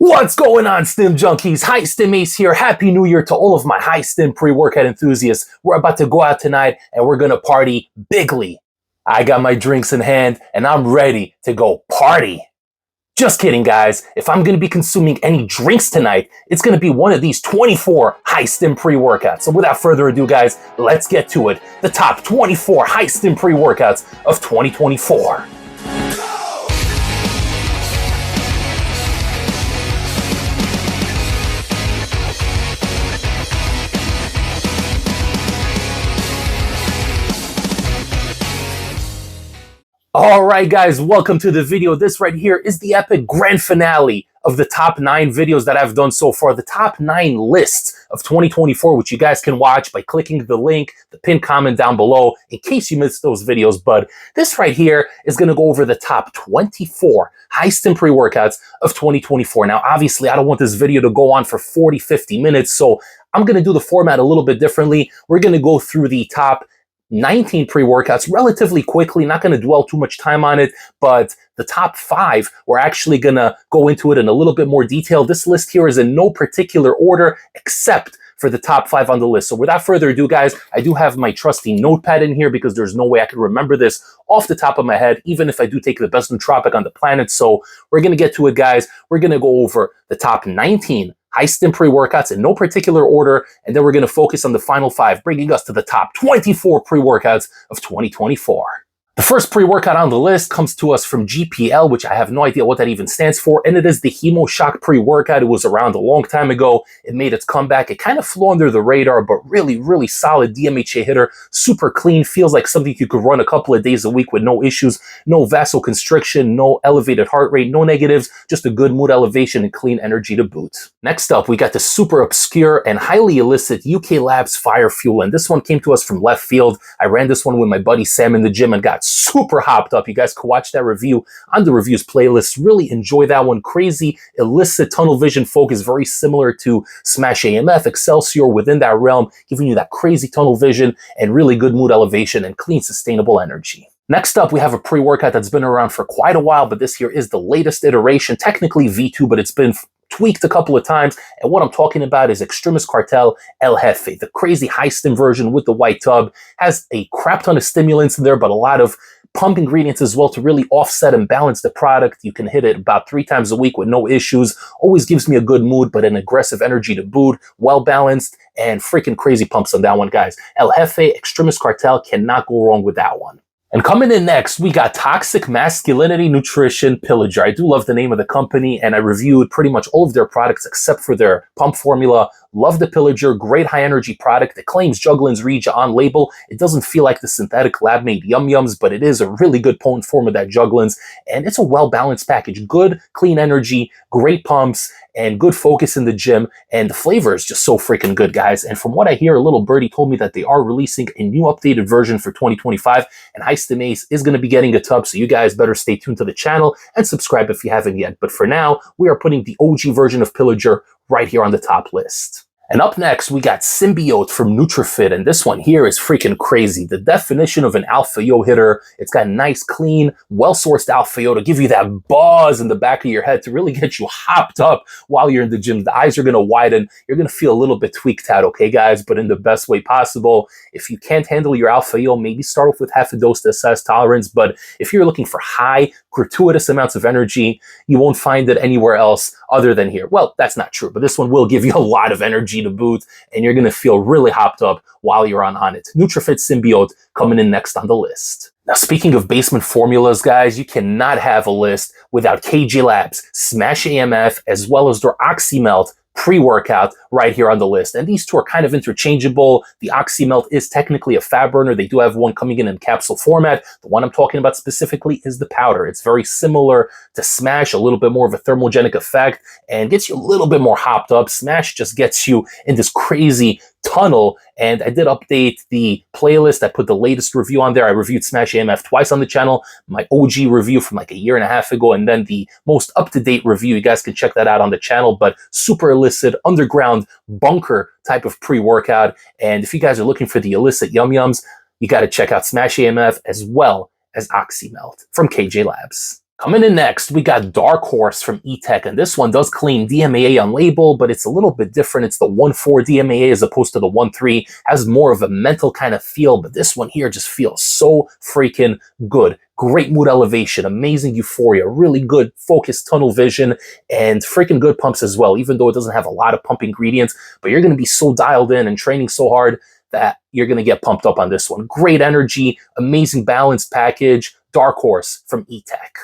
What's going on, Stim Junkies? High Stim Ace here. Happy New Year to all of my high stim pre-workout enthusiasts. We're about to go out tonight and we're gonna party bigly. I got my drinks in hand and I'm ready to go party. Just kidding, guys. If I'm gonna be consuming any drinks tonight, it's gonna be one of these 24 high stim pre-workouts. So without further ado, guys, let's get to it. The top 24 high stim pre-workouts of 2024. All right, guys, welcome to the video. This right here is the epic grand finale of the top 9 videos that I've done so far, the top 9 lists of 2024, which you guys can watch by clicking the link, the pinned comment down below, in case you missed those videos. But this right here is going to go over the top 24 high stim pre-workouts of 2024. Now, obviously, I don't want this video to go on for 40, 50 minutes, so I'm going to do the format a little bit differently. We're going to go through the top 19 pre-workouts relatively quickly, not going to dwell too much time on it, but the top 5, we're actually going to go into it in a little bit more detail. This list here is in no particular order except for the top 5 on the list. So without further ado, guys, I do have my trusty notepad in here because there's no way I can remember this off the top of my head, even if I do take the best nootropic on the planet. So we're going to get to it, guys. We're going to go over the top 19 high stim pre-workouts in no particular order, and then we're going to focus on the final 5, bringing us to the top 24 pre-workouts of 2024. The first pre-workout on the list comes to us from GPL, which I have no idea what that even stands for, and it is the Hemo Shock pre-workout. It was around a long time ago. It made its comeback. It kind of flew under the radar, but really solid DMHA hitter. Super clean, feels like something you could run a couple of days a week with no issues, no vasoconstriction, no elevated heart rate, no negatives, just a good mood elevation and clean energy to boot. Next up, we got the super obscure and highly illicit UK Labs Fire Fuel, and this one came to us from left field. I ran this one with my buddy Sam in the gym and got super hopped up. You guys can watch that review on the reviews playlist. Really enjoy that one. Crazy, illicit tunnel vision focus, very similar to Smash AMF, Excelsior, within that realm, giving you that crazy tunnel vision and really good mood elevation and clean, sustainable energy. Next up, we have a pre-workout that's been around for quite a while, but this here is the latest iteration, technically V2, but it's been tweaked a couple of times, and what I'm talking about is Extremis Cartel El Jefe, the crazy high stim version with the white tub. Has a crap ton of stimulants in there, but a lot of pump ingredients as well to really offset and balance the product. You can hit it about 3 times a week with no issues. Always gives me a good mood, but an aggressive energy to boot, well balanced, and freaking crazy pumps on that one, guys. El Jefe, Extremis Cartel, cannot go wrong with that one. And coming in next, we got Toxic Masculinity Nutrition Pillager. I do love the name of the company, and I reviewed pretty much all of their products except for their pump formula. Love the Pillager, great high energy product. It claims Juglans Regia on label. It doesn't feel like the synthetic lab made yum yums, but it is a really good potent form of that Juglans, and it's a well balanced package. Good, clean energy, great pumps, and good focus in the gym, and the flavor is just so freaking good, guys. And from what I hear, a little birdie told me that they are releasing a new updated version for 2025, and High Stim Ace is going to be getting a tub, so you guys better stay tuned to the channel and subscribe if you haven't yet. But for now, we are putting the OG version of Pillager right here on the top list. And up next, we got Symbiote from NutriFit, and this one here is freaking crazy. The definition of an alpha yo hitter. It's got nice, clean, well-sourced alpha yo to give you that buzz in the back of your head to really get you hopped up while you're in the gym. The eyes are going to widen. You're going to feel a little bit tweaked out, okay, guys, but in the best way possible. If you can't handle your alpha yo, maybe start off with half a dose to assess tolerance, but if you're looking for high, gratuitous amounts of energy, you won't find it anywhere else other than here. Well, that's not true, but this one will give you a lot of energy to boot, and you're going to feel really hopped up while you're on it. NutriFit Symbiote coming in next on the list. Now, speaking of basement formulas, guys, you cannot have a list without KJ Labs, Smash AMF, as well as their OxyMelt pre-workout right here on the list. And these two are kind of interchangeable. The OxyMelt is technically a fat burner. They do have one coming in capsule format. The one I'm talking about specifically is the powder. It's very similar to Smash, a little bit more of a thermogenic effect, and gets you a little bit more hopped up. Smash just gets you in this crazy tunnel, and I did update the playlist. I put the latest review on there. I reviewed Smash AMF twice on the channel, my OG review from like a year and a half ago, and then the most up-to-date review. You guys can check that out on the channel, but super illicit, underground bunker type of pre-workout. And if you guys are looking for the illicit yum-yums, you got to check out Smash AMF as well as OxyMelt from KJ Labs. Coming in next, we got Dark Horse from E-Tech, and this one does claim DMAA on label, but it's a little bit different. It's the 1.4 DMAA as opposed to the 1.3. Has more of a mental kind of feel, but this one here just feels so freaking good. Great mood elevation, amazing euphoria, really good focused tunnel vision, and freaking good pumps as well, even though it doesn't have a lot of pump ingredients, but you're going to be so dialed in and training so hard that you're going to get pumped up on this one. Great energy, amazing balanced package, Dark Horse from E-Tech.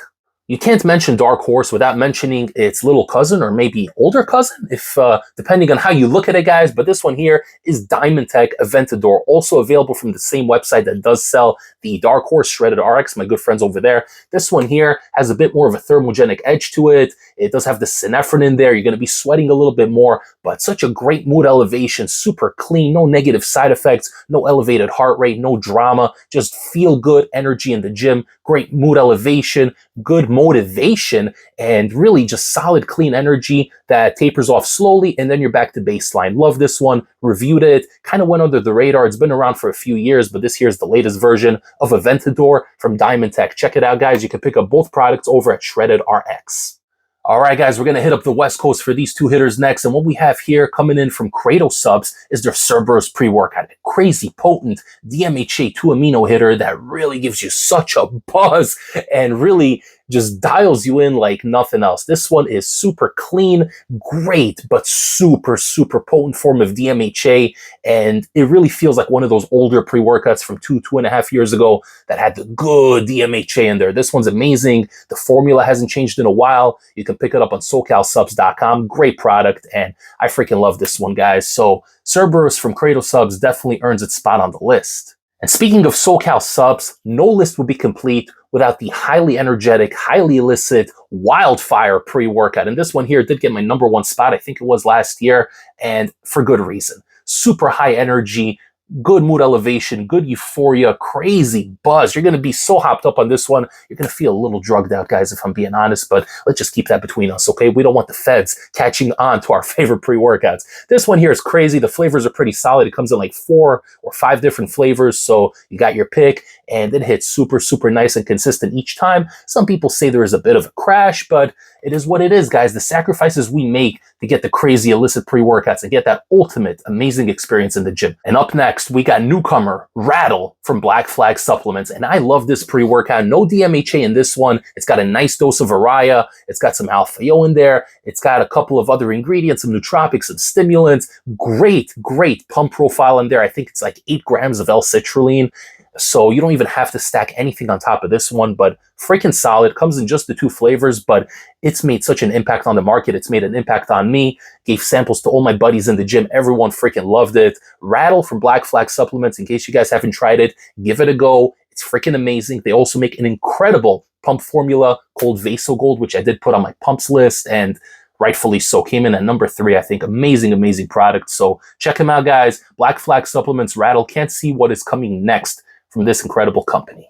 You can't mention Dark Horse without mentioning its little cousin or maybe older cousin, if depending on how you look at it, guys. But this one here is Diamond Tech Aventador, also available from the same website that does sell the Dark Horse Shredded RX, my good friends over there. This one here has a bit more of a thermogenic edge to it. It does have the synephrine in there. You're going to be sweating a little bit more, but such a great mood elevation, super clean, no negative side effects, no elevated heart rate, no drama, just feel good energy in the gym, great mood elevation, good motivation, and really just solid, clean energy that tapers off slowly, and then you're back to baseline. Love this one, reviewed it, kind of went under the radar. It's been around for a few years, but this here's the latest version of Aventador from Diamond Tech. Check it out, guys. You can pick up both products over at Shredded RX. All right, guys, we're going to hit up the West Coast for these two hitters next. And what we have here coming in from Credo Subs is their Cerberus pre-workout. Crazy potent DMHA 2 amino hitter that really gives you such a buzz and really just dials you in like nothing else. This one is super clean, great, but super, super potent form of DMHA. And it really feels like one of those older pre-workouts from 2.5 years ago that had the good DMHA in there. This one's amazing. The formula hasn't changed in a while. You can pick it up on SoCalSubs.com. Great product. And I freaking love this one, guys. So Cerberus from Credo Subs definitely earns its spot on the list. And speaking of SoCal Subs, no list would be complete without the highly energetic, highly illicit Wildfire pre-workout. And this one here did get my #1 spot. I think it was last year, and for good reason. Super high energy, good mood elevation, good euphoria, crazy buzz. You're going to be so hopped up on this one. You're going to feel a little drugged out, guys, if I'm being honest, but let's just keep that between us, okay? We don't want the feds catching on to our favorite pre-workouts. This one here is crazy. The flavors are pretty solid. It comes in like 4 or 5 different flavors, so you got your pick, and it hits super, super nice and consistent each time. Some people say there is a bit of a crash, but it is what it is, guys. The sacrifices we make to get the crazy illicit pre-workouts and get that ultimate amazing experience in the gym. And up next, we got newcomer Rattle from Black Flag Supplements. And I love this pre-workout. No DMHA in this one. It's got a nice dose of Araya. It's got some Alpha-O in there. It's got a couple of other ingredients, some nootropics, some stimulants. Great, great pump profile in there. I think it's like 8 grams of L-citrulline. So you don't even have to stack anything on top of this one, but freaking solid. Comes in just the 2 flavors, but it's made such an impact on the market. It's made an impact on me. Gave samples to all my buddies in the gym. Everyone freaking loved it. Rattle from Black Flag Supplements. In case you guys haven't tried it, give it a go. It's freaking amazing. They also make an incredible pump formula called Vasogold, which I did put on my pumps list, and rightfully so, came in at #3, I think. Amazing, amazing product. So check them out, guys. Black Flag Supplements, Rattle. Can't see what is coming next from this incredible company.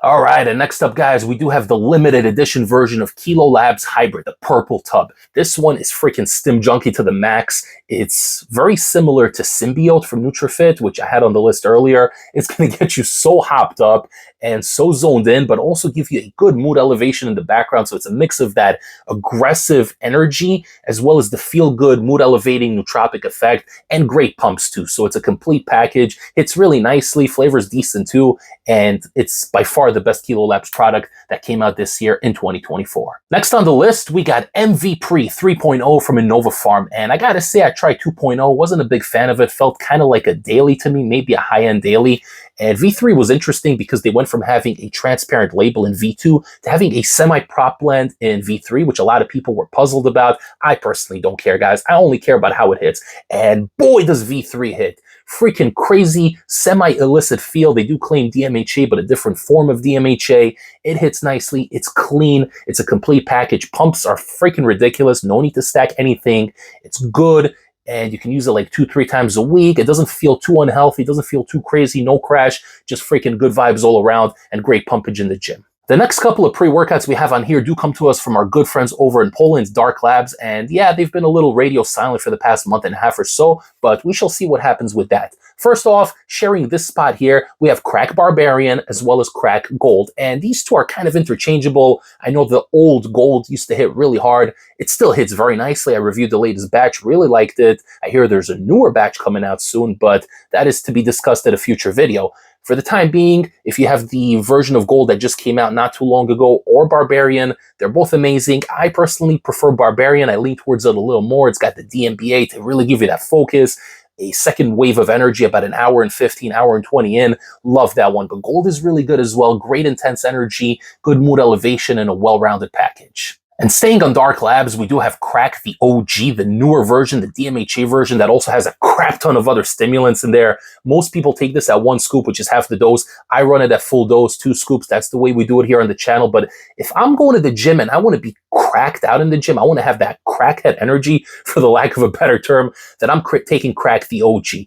All right, and next up, guys, we do have the limited edition version of Kilo Labs Hybrid, the purple tub. This one is freaking stim junkie to the max. It's very similar to Symbiote from NutriFit, which I had on the list earlier. It's going to get you so hopped up and so zoned in, but also give you a good mood elevation in the background. So it's a mix of that aggressive energy as well as the feel-good, mood-elevating nootropic effect and great pumps too. So it's a complete package. It's really nicely. Flavor's decent too, and it's by far the best Kilo Labs product that came out this year in 2024. Next on the list, we got MV Pre 3.0 from Innova Farm, and I gotta say I tried 2.0, wasn't a big fan of it, felt kind of like a daily to me, maybe a high-end daily. And V3 was interesting because they went from having a transparent label in V2 to having a semi-prop blend in V3, which a lot of people were puzzled about. I personally don't care, guys. I only care about how it hits. And boy, does V3 hit. Freaking crazy, semi-illicit feel. They do claim DMHA, but a different form of DMHA. It hits nicely. It's clean. It's a complete package. Pumps are freaking ridiculous. No need to stack anything. It's good. And you can use it like 2-3 times a week. It doesn't feel too unhealthy. It doesn't feel too crazy. No crash. Just freaking good vibes all around and great pumpage in the gym. The next couple of pre-workouts we have on here do come to us from our good friends over in Poland, Dark Labs, and yeah, they've been a little radio silent for the past month and a half or so, but we shall see what happens with that. First off, sharing this spot here, we have Crack Barbarian as well as Crack Gold, and these two are kind of interchangeable. I know the old Gold used to hit really hard. It still hits very nicely. I reviewed the latest batch, really liked it. I hear there's a newer batch coming out soon, but that is to be discussed at a future video. For the time being, if you have the version of Gold that just came out not too long ago or Barbarian, they're both amazing. I personally prefer Barbarian. I lean towards it a little more. It's got the DMBA to really give you that focus, a second wave of energy about an hour and 15, hour and 20 in. Love that one. But Gold is really good as well. Great intense energy, good mood elevation, and a well-rounded package. And staying on Dark Labs, we do have Crack, the OG, the newer version, the DMHA version that also has a crap ton of other stimulants in there. Most people take this at 1 scoop, which is half the dose. I run it at full dose, 2 scoops. That's the way we do it here on the channel. But if I'm going to the gym and I want to be cracked out in the gym, I want to have that crackhead energy, for the lack of a better term, then I'm taking Crack, the OG.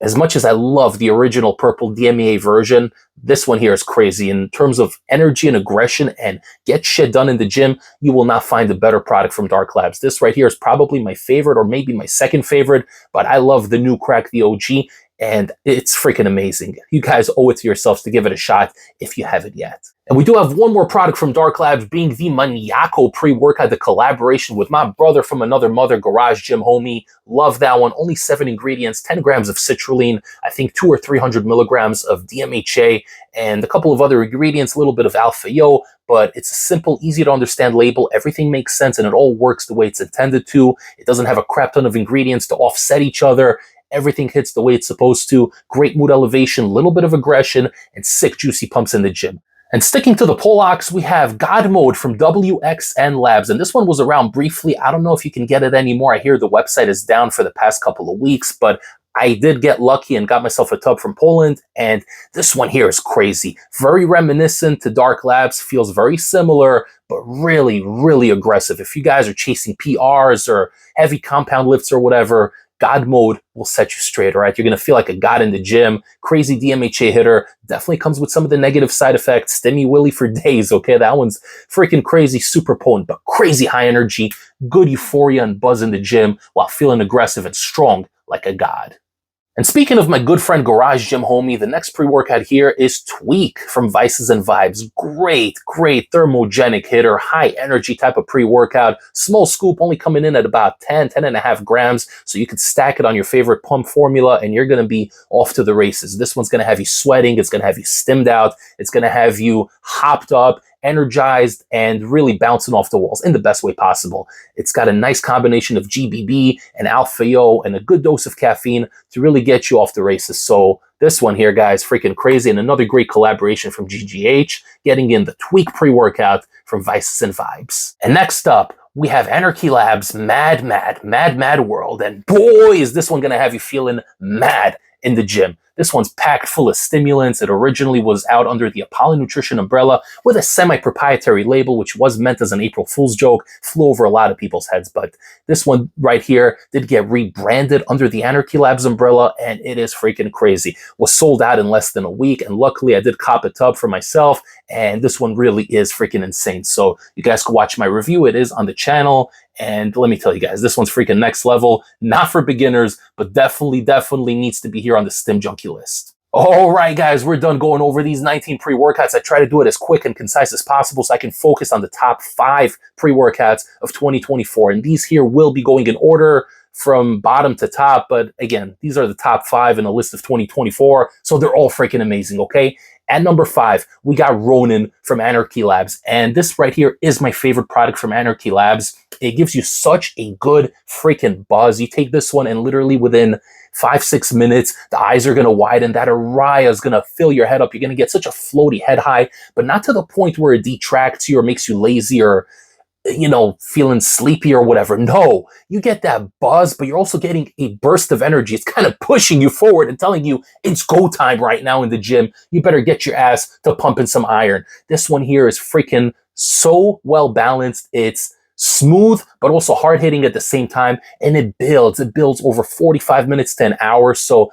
As much as I love the original purple DMEA version, this one here is crazy. In terms of energy and aggression and get shit done in the gym, you will not find a better product from Dark Labs. This right here is probably my favorite or maybe my second favorite, but I love the new Crack, the OG, and it's freaking amazing. You guys owe it to yourselves to give it a shot if you haven't yet. And we do have one more product from Dark Labs, being the Maniaco pre-workout, the collaboration with my brother from another mother, Garage Gym Homie. Love that one. Only 7 ingredients, 10 grams of citrulline, I think 200 or 300 milligrams of DMHA, and a couple of other ingredients, a little bit of alpha-yo, but it's a simple, easy to understand label. Everything makes sense and it all works the way it's intended to. It doesn't have a crap ton of ingredients to offset each other. Everything hits the way it's supposed to. Great mood elevation, little bit of aggression, and sick juicy pumps in the gym. And sticking to the Polacks, we have God Mode from WXN Labs. And this one was around briefly. I don't know if you can get it anymore. I hear the website is down for the past couple of weeks, but I did get lucky and got myself a tub from Poland. And this one here is crazy. Very reminiscent to Dark Labs, feels very similar, but really, really aggressive. If you guys are chasing PRs or heavy compound lifts or whatever, God Mode will set you straight, all right? You're going to feel like a god in the gym. Crazy DMHA hitter. Definitely comes with some of the negative side effects. Stimmy Willy for days, okay? That one's freaking crazy, super potent, but crazy high energy. Good euphoria and buzz in the gym while feeling aggressive and strong like a god. And speaking of my good friend Garage Gym Homie, the next pre-workout here is Tweak from Vices and Vibes. Great thermogenic hitter, high energy type of pre-workout. Small scoop, only coming in at about 10.5 grams. So you can stack it on your favorite pump formula and you're going to be off to the races. This one's going to have you sweating. It's going to have you stimmed out. It's going to have you hopped up, energized, and really bouncing off the walls in the best way possible. It's got a nice combination of GBB and alpha-yo and a good dose of caffeine to really get you off the races. So this one here, guys, freaking crazy. And another great collaboration from GGH, getting in the Tweak pre-workout from Vices and Vibes. And next up, we have Anarchy Labs Mad World. And boy, is this one going to have you feeling mad in the gym. This one's packed full of stimulants. It originally was out under the Apollo Nutrition umbrella with a semi-proprietary label, which was meant as an April Fool's joke, flew over a lot of people's heads. But this one right here did get rebranded under the Anarchy Labs umbrella, and it is freaking crazy. Was sold out in less than a week, and luckily I did cop a tub for myself, and this one really is freaking insane. So you guys can watch my review. It is on the channel. And let me tell you guys, this one's freaking next level. Not for beginners, but definitely needs to be here on the Stim Junkie list. All right, guys, we're done going over these 19 pre-workouts. I try to do it as quick and concise as possible so I can focus on the top 5 pre-workouts of 2024. And these here will be going in order from bottom to top. But again, these are the top 5 in a list of 2024. So they're all freaking amazing, okay? At number 5, we got Ronin from Anarchy Labs. And this right here is my favorite product from Anarchy Labs. It gives you such a good freaking buzz. You take this one and literally within 5-6 minutes, the eyes are going to widen. That Araya is going to fill your head up. You're going to get such a floaty head high, but not to the point where it detracts you or makes you lazy or, you know, feeling sleepy or whatever. No, you get that buzz, but you're also getting a burst of energy. It's kind of pushing you forward and telling you it's go time right now in the gym. You better get your ass to pumping some iron. This one here is freaking so well balanced. It's smooth, but also hard hitting at the same time. And it builds over 45 minutes to an hour. So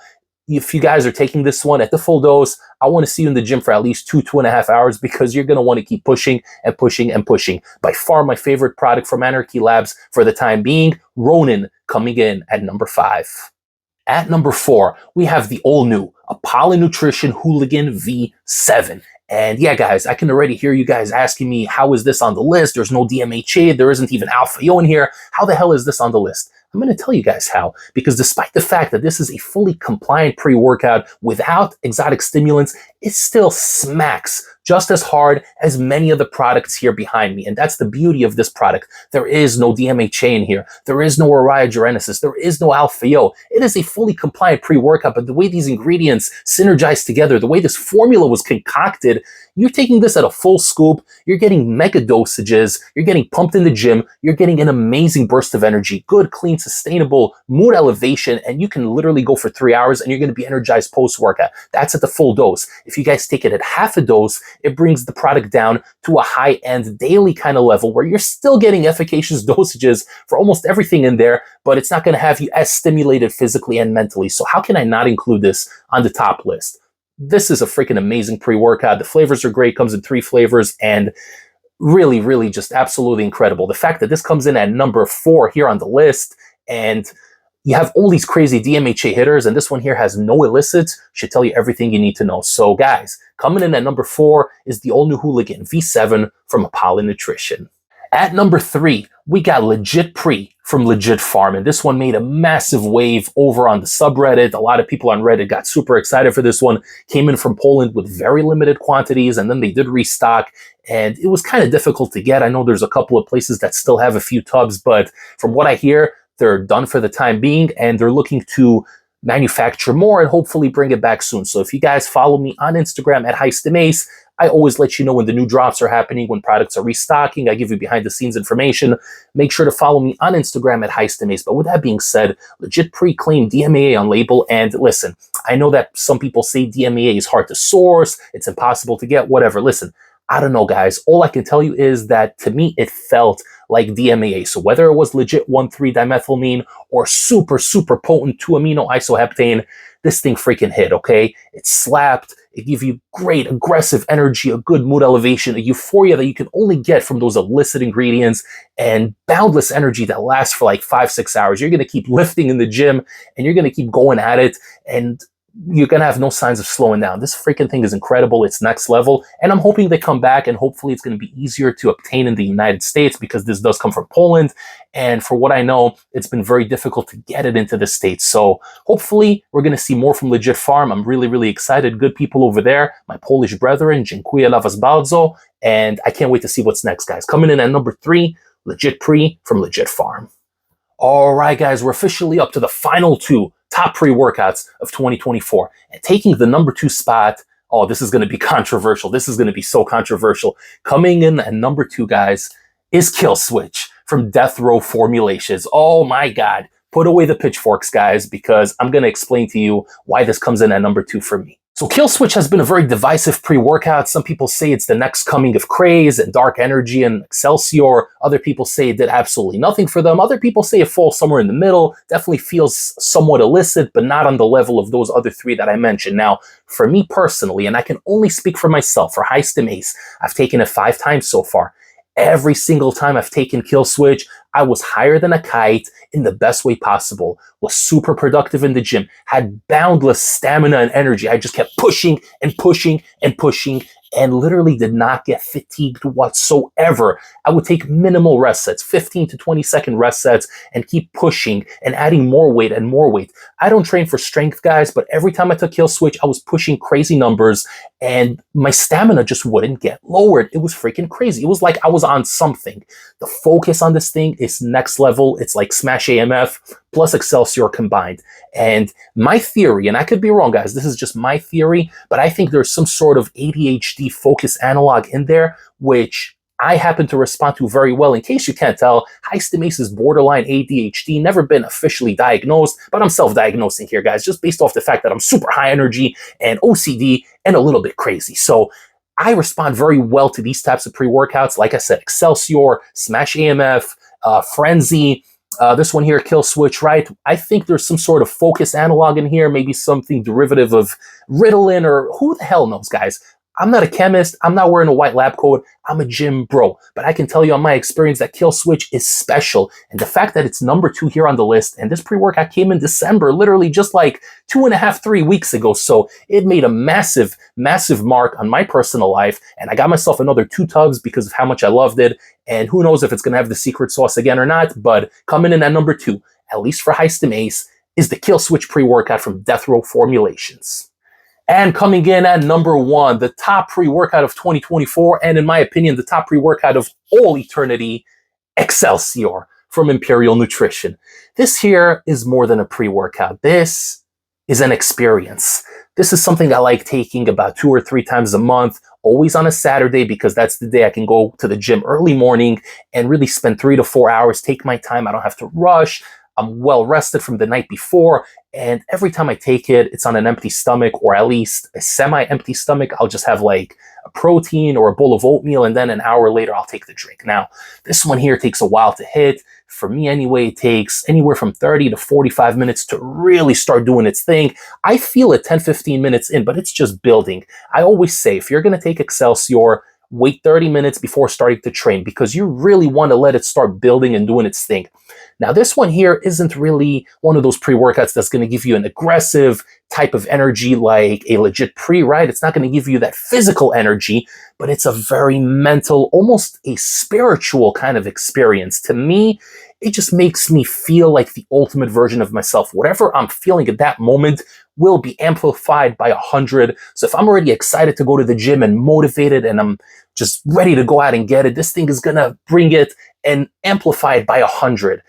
if you guys are taking this one at the full dose, I want to see you in the gym for at least 2.5 hours, because you're going to want to keep pushing and pushing and pushing. By far my favorite product from Anarchy Labs for the time being, Ronin, coming in at number 5. At number 4, we have the all-new Apollo Nutrition Hooligan V7. And yeah, guys, I can already hear you guys asking me, how is this on the list? There's no DMHA, there isn't even Alpha-O in here. How the hell is this on the list? I'm going to tell you guys how, because despite the fact that this is a fully compliant pre-workout without exotic stimulants, it still smacks just as hard as many of the products here behind me. And that's the beauty of this product. There is no DMHA in here. There is no Oriogenesis. There is no Alpha-O. It is a fully compliant pre-workout, but the way these ingredients synergize together, the way this formula was concocted, you're taking this at a full scoop, you're getting mega dosages, you're getting pumped in the gym, you're getting an amazing burst of energy, good, clean, sustainable mood elevation, and you can literally go for 3 hours and you're going to be energized post-workout. That's at the full dose. If you guys take it at half a dose, it brings the product down to a high-end daily kind of level where you're still getting efficacious dosages for almost everything in there, but it's not going to have you as stimulated physically and mentally. So how can I not include this on the top list? This is a freaking amazing pre-workout. The flavors are great, comes in 3 flavors, and really, really just absolutely incredible. The fact that this comes in at number 4 here on the list, and you have all these crazy DMHA hitters, and this one here has no illicits, should tell you everything you need to know. So guys, coming in at number 4 is the all-new Hooligan V7 from Apollo Nutrition. At number 3, we got Legit Pre from Legit Farm, and this one made a massive wave over on the subreddit. A lot of people on Reddit got super excited for this one. Came in from Poland with very limited quantities, and then they did restock, and it was kind of difficult to get. I know there's a couple of places that still have a few tubs, but from what I hear, they're done for the time being, and they're looking to manufacture more and hopefully bring it back soon. So if you guys follow me on Instagram at High Stim Ace, I always let you know when the new drops are happening, when products are restocking. I give you behind the scenes information. Make sure to follow me on Instagram at High Stim Ace. But with that being said, Legit Pre-claim DMAA on label. And listen, I know that some people say DMAA is hard to source, it's impossible to get, whatever. Listen, I don't know, guys. All I can tell you is that to me, it felt like DMAA. So whether it was legit 1,3-dimethylamine or super, super potent 2-amino isoheptane, this thing freaking hit, okay? It slapped. It gave you great aggressive energy, a good mood elevation, a euphoria that you can only get from those illicit ingredients, and boundless energy that lasts for like 5-6 hours. You're going to keep lifting in the gym and you're going to keep going at it, and you're going to have no signs of slowing down. This freaking thing is incredible. It's next level. And I'm hoping they come back, and hopefully it's going to be easier to obtain in the United States, because this does come from Poland. And for what I know, it's been very difficult to get it into the States. So hopefully we're going to see more from Legit Farm. I'm really, really excited. Good people over there. My Polish brethren, dziękuję dla was bardzo. And I can't wait to see what's next, guys. Coming in at number 3, Legit Pre from Legit Farm. All right, guys, we're officially up to the final 2 top pre-workouts of 2024. And taking the number 2 spot, oh, this is going to be controversial. This is going to be so controversial. Coming in at number 2, guys, is Kill Switch from Death Row Formulations. Oh my God. Put away the pitchforks, guys, because I'm going to explain to you why this comes in at number 2 for me. So Kill Switch has been a very divisive pre-workout. Some people say it's the next coming of Craze and Dark Energy and Excelsior. Other people say it did absolutely nothing for them. Other people say it falls somewhere in the middle. Definitely feels somewhat illicit, but not on the level of those other 3 that I mentioned. Now, for me personally, and I can only speak for myself, for High Stim Ace, I've taken it 5 times so far. Every single time I've taken Kill Switch, I was higher than a kite in the best way possible, was super productive in the gym, had boundless stamina and energy. I just kept pushing and pushing and pushing, and literally did not get fatigued whatsoever. I would take minimal rest sets, 15 to 20 second rest sets, and keep pushing and adding more weight and more weight. I don't train for strength, guys, but every time I took Kill Switch, I was pushing crazy numbers, and my stamina just wouldn't get lowered. It was freaking crazy. It was like I was on something. The focus on this thing is next level. It's like Smash AMF plus Excelsior combined. And my theory, and I could be wrong, guys, this is just my theory, but I think there's some sort of ADHD focus analog in there, which I happen to respond to very well. In case you can't tell, High Stim Ace is borderline ADHD, never been officially diagnosed, but I'm self-diagnosing here, guys, just based off the fact that I'm super high energy and OCD and a little bit crazy. So I respond very well to these types of pre-workouts. Like I said, Excelsior, Smash AMF, Frenzy, This one here, Kill Switch, right? I think there's some sort of focus analog in here, maybe something derivative of Ritalin, or who the hell knows, guys. I'm not a chemist. I'm not wearing a white lab coat. I'm a gym bro. But I can tell you on my experience that Kill Switch is special. And the fact that it's number 2 here on the list, and this pre-workout came in December, literally just like 2.5, 3 weeks ago. So it made a massive, massive mark on my personal life. And I got myself another 2 tubs because of how much I loved it. And who knows if it's going to have the secret sauce again or not. But coming in at number 2, at least for High Stim Ace, is the Kill Switch pre-workout from Death Row Formulations. And coming in at number 1, the top pre-workout of 2024, and in my opinion, the top pre-workout of all eternity, Excelsior from Imperial Nutrition. This here is more than a pre-workout. This is an experience. This is something I like taking about 2 or 3 times a month, always on a Saturday, because that's the day I can go to the gym early morning and really spend 3 to 4 hours, take my time. I don't have to rush. I'm well rested from the night before, and every time I take it, it's on an empty stomach, or at least a semi-empty stomach. I'll just have like a protein or a bowl of oatmeal, and then an hour later, I'll take the drink. Now, this one here takes a while to hit. For me anyway, it takes anywhere from 30 to 45 minutes to really start doing its thing. I feel it 10, 15 minutes in, but it's just building. I always say, if you're going to take Excelsior, wait 30 minutes before starting to train, because you really want to let it start building and doing its thing. Now, this one here isn't really one of those pre-workouts that's going to give you an aggressive type of energy like a legit pre, right? It's not going to give you that physical energy, but it's a very mental, almost a spiritual kind of experience. To me, it just makes me feel like the ultimate version of myself. Whatever I'm feeling at that moment will be amplified by 100. So if I'm already excited to go to the gym and motivated and I'm just ready to go out and get it, this thing is going to bring it and amplify it by 100.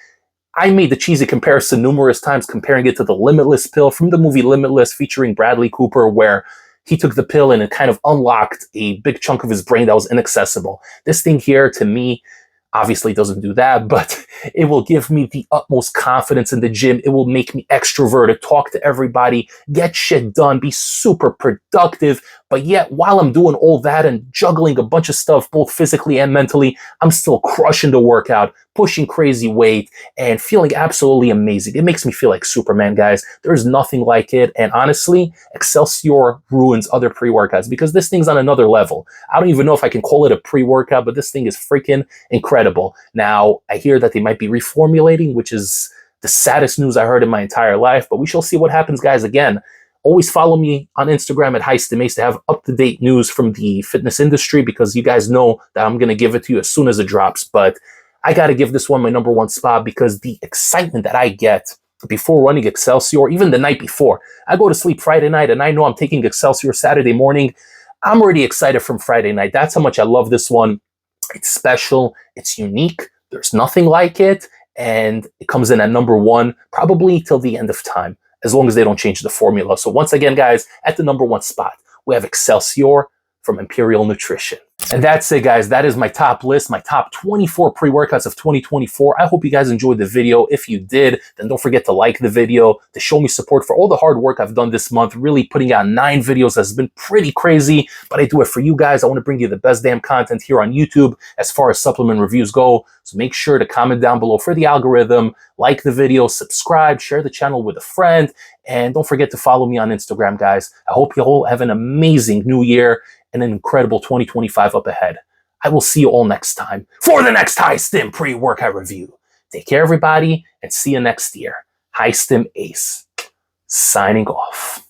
I made the cheesy comparison numerous times, comparing it to the Limitless pill from the movie Limitless featuring Bradley Cooper, where he took the pill and it kind of unlocked a big chunk of his brain that was inaccessible. This thing here, to me, obviously doesn't do that, but it will give me the utmost confidence in the gym. It will make me extroverted, talk to everybody, get shit done, be super productive. But yet, while I'm doing all that and juggling a bunch of stuff, both physically and mentally, I'm still crushing the workout, pushing crazy weight, and feeling absolutely amazing. It makes me feel like Superman, guys. There's nothing like it. And honestly, Excelsior ruins other pre-workouts because this thing's on another level. I don't even know if I can call it a pre-workout, but this thing is freaking incredible. Now, I hear that they might be reformulating, which is the saddest news I heard in my entire life, but we shall see what happens, guys. Again, always follow me on Instagram at High Stim Ace to have up-to-date news from the fitness industry, because you guys know that I'm going to give it to you as soon as it drops. But I got to give this one my number 1 spot because the excitement that I get before running Excelsior, even the night before. I go to sleep Friday night and I know I'm taking Excelsior Saturday morning. I'm already excited from Friday night. That's how much I love this one. It's special. It's unique. There's nothing like it. And it comes in at number 1, probably till the end of time, as long as they don't change the formula. So once again, guys, at the number 1 spot, we have Excelsior from Imperial Nutrition. And that's it, guys. That is my top list, my top 24 pre-workouts of 2024. I hope you guys enjoyed the video. If you did, then don't forget to like the video, to show me support for all the hard work I've done this month. Really putting out 9 videos has been pretty crazy, but I do it for you guys. I want to bring you the best damn content here on YouTube as far as supplement reviews go. So make sure to comment down below for the algorithm, like the video, subscribe, share the channel with a friend, and don't forget to follow me on Instagram, guys. I hope you all have an amazing new year and an incredible 2025 up ahead. I will see you all next time for the next High Stim pre-workout review. Take care, everybody, and see you next year. High Stim Ace, signing off.